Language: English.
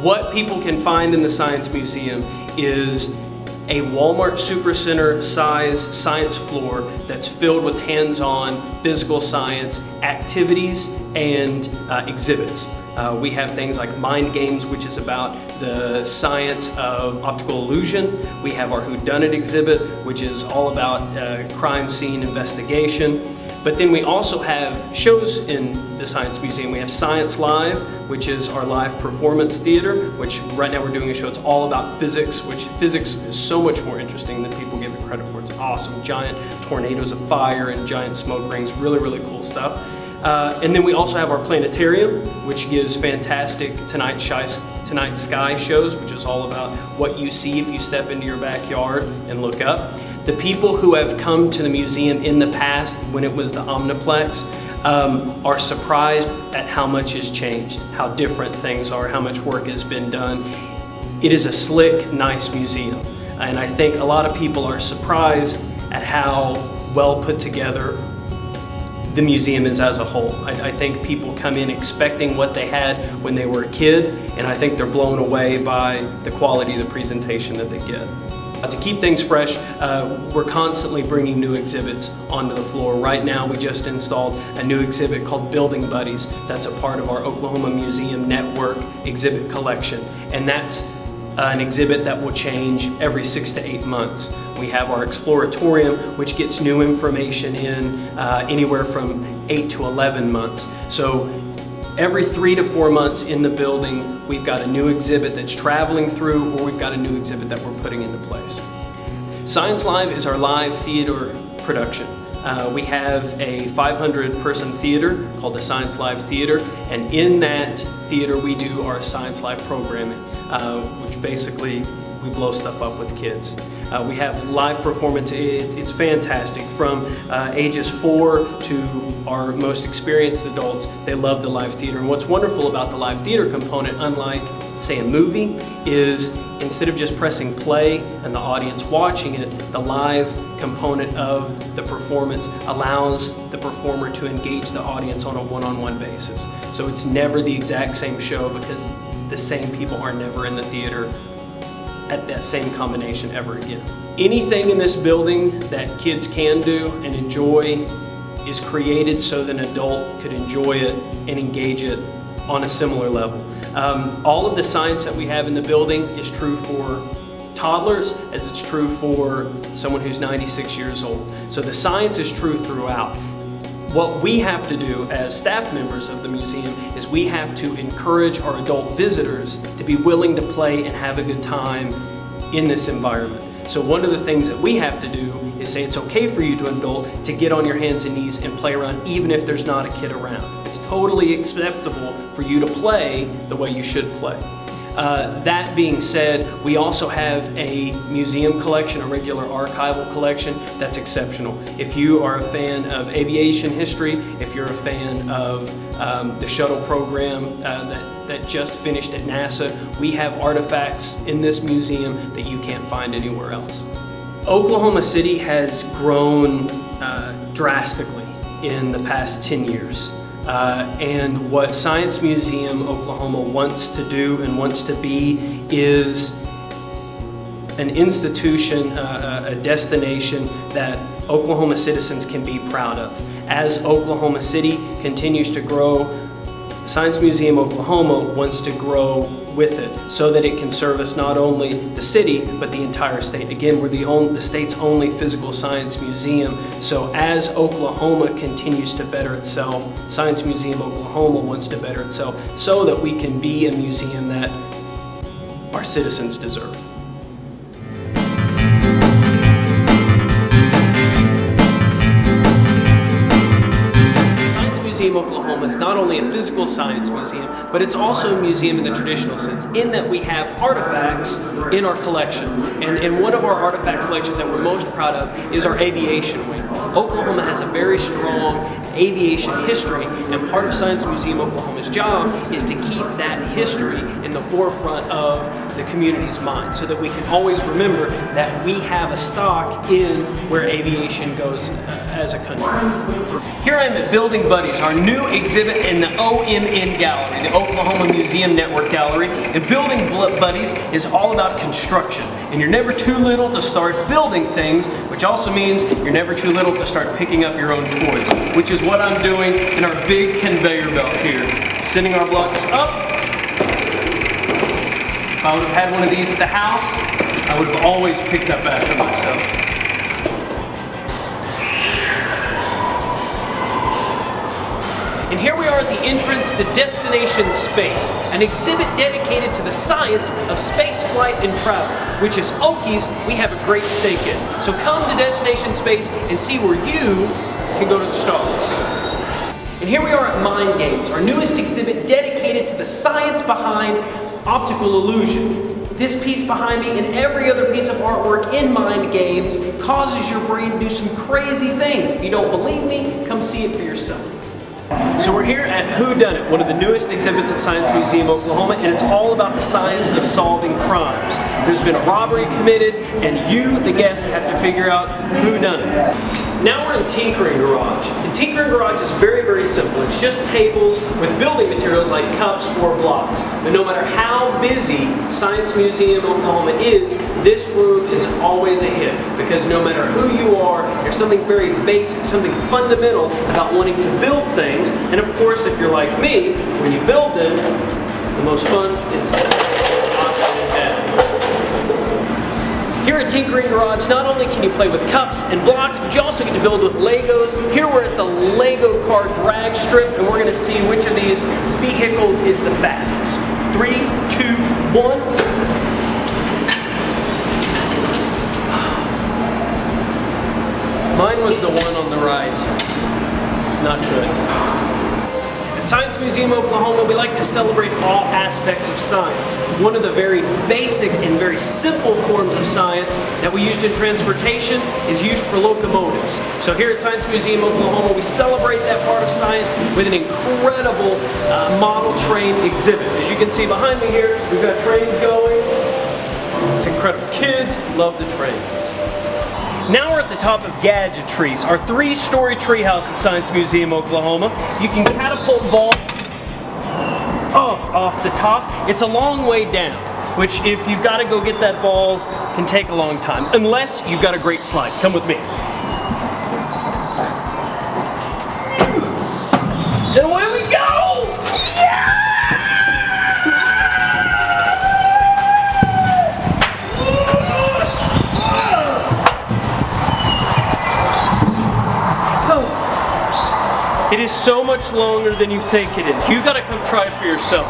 What people can find in the Science Museum is a Walmart Supercenter size science floor that's filled with hands-on physical science activities and exhibits. We have things like Mind Games, which is about the science of optical illusion. We have our Whodunit exhibit, which is all about crime scene investigation. But then we also have shows in the Science Museum. We have Science Live, which is our live performance theater, which right now we're doing a show. It's all about physics, which physics is so much more interesting than people give it credit for. It's awesome. Giant tornadoes of fire and giant smoke rings, really, really cool stuff. And then we also have our planetarium, which gives fantastic Tonight Sky shows, which is all about what you see if you step into your backyard and look up. The people who have come to the museum in the past, when it was the Omniplex, are surprised at how much has changed, how different things are, how much work has been done. It is a slick, nice museum. And I think a lot of people are surprised at how well put together the museum is as a whole. I think people come in expecting what they had when they were a kid, and I think they're blown away by the quality of the presentation that they get. To keep things fresh, we're constantly bringing new exhibits onto the floor. Right now, we just installed a new exhibit called Building Buddies. That's a part of our Oklahoma Museum Network exhibit collection. And that's an exhibit that will change every 6 to 8 months. We have our Exploratorium, which gets new information in anywhere from 8 to 11 months. So every 3 to 4 months in the building, we've got a new exhibit that's traveling through, or we've got a new exhibit that we're putting into place. Science Live is our live theater production. We have a 500-person theater called the Science Live Theater, and in that theater we do our Science Live programming, which basically we blow stuff up with kids. We have live performance. It's fantastic. From ages 4 to our most experienced adults, they love the live theater. And what's wonderful about the live theater component, unlike, say, a movie, is instead of just pressing play and the audience watching it, the live component of the performance allows the performer to engage the audience on a one-on-one basis. So it's never the exact same show, because the same people are never in the theater at that same combination ever again. Anything in this building that kids can do and enjoy is created so that an adult could enjoy it and engage it on a similar level. All of the science that we have in the building is true for toddlers as it's true for someone who's 96 years old. So the science is true throughout. What we have to do as staff members of the museum is we have to encourage our adult visitors to be willing to play and have a good time in this environment. So one of the things that we have to do is say it's okay for you to adult to get on your hands and knees and play around even if there's not a kid around. It's totally acceptable for you to play the way you should play. That being said, we also have a museum collection, a regular archival collection that's exceptional. If you are a fan of aviation history, if you're a fan of the shuttle program that just finished at NASA, we have artifacts in this museum that you can't find anywhere else. Oklahoma City has grown drastically in the past 10 years. And what Science Museum Oklahoma wants to do and wants to be is an institution, a destination that Oklahoma citizens can be proud of. As Oklahoma City continues to grow, Science Museum Oklahoma wants to grow with it so that it can service not only the city but the entire state. Again, we're the state's only physical science museum, so as Oklahoma continues to better itself, Science Museum Oklahoma wants to better itself so that we can be a museum that our citizens deserve. Museum Oklahoma is not only a physical science museum, but it's also a museum in the traditional sense, in that we have artifacts in our collection. And one of our artifact collections that we're most proud of is our aviation wing. Oklahoma has a very strong aviation history, and part of Science Museum Oklahoma's job is to keep that history in the forefront of the community's mind so that we can always remember that we have a stock in where aviation goes as a country. Here I am at Building Buddies, our new exhibit in the OMN Gallery, the Oklahoma Museum Network Gallery. And Building Buddies is all about construction. And you're never too little to start building things, which also means you're never too little to start picking up your own toys, which is what I'm doing in our big conveyor belt here. Sending our blocks up. If I would have had one of these at the house, I would have always picked up after myself. And here we are at the entrance to Destination Space, an exhibit dedicated to the science of space flight and travel, which as Okies, we have a great stake in. So come to Destination Space and see where you can go to the stars. And here we are at Mind Games, our newest exhibit dedicated to the science behind optical illusion. This piece behind me and every other piece of artwork in Mind Games causes your brain to do some crazy things. If you don't believe me, come see it for yourself. So we're here at Whodunit, one of the newest exhibits at Science Museum Oklahoma, and it's all about the science of solving crimes. There's been a robbery committed, and you, the guest, have to figure out who done it. Now we're in Tinkering Garage. And Tinkering Garage is very, very simple. It's just tables with building materials like cups or blocks. But no matter how busy Science Museum Oklahoma is, this room is always a hit. Because no matter who you are, there's something very basic, something fundamental about wanting to build things. And of course, if you're like me, when you build them, the most fun is here at Tinkering Garage, not only can you play with cups and blocks, but you also get to build with Legos. Here we're at the Lego car drag strip, and we're going to see which of these vehicles is the fastest. 3, 2, 1. Mine was the one on the right. Not good. At Science Museum Oklahoma, we like to celebrate all aspects of science. One of the very basic and very simple forms of science that we used in transportation is used for locomotives. So here at Science Museum Oklahoma, we celebrate that part of science with an incredible model train exhibit. As you can see behind me here, we've got trains going. It's incredible. Kids love the trains. Now we're at the top of Gadget Trees, our 3-story treehouse at Science Museum Oklahoma. You can catapult ball off the top. It's a long way down, which if you've got to go get that ball can take a long time, unless you've got a great slide. Come with me. And away we go! Yeah! It is so much longer than you think it is. You've got to come try it for yourself.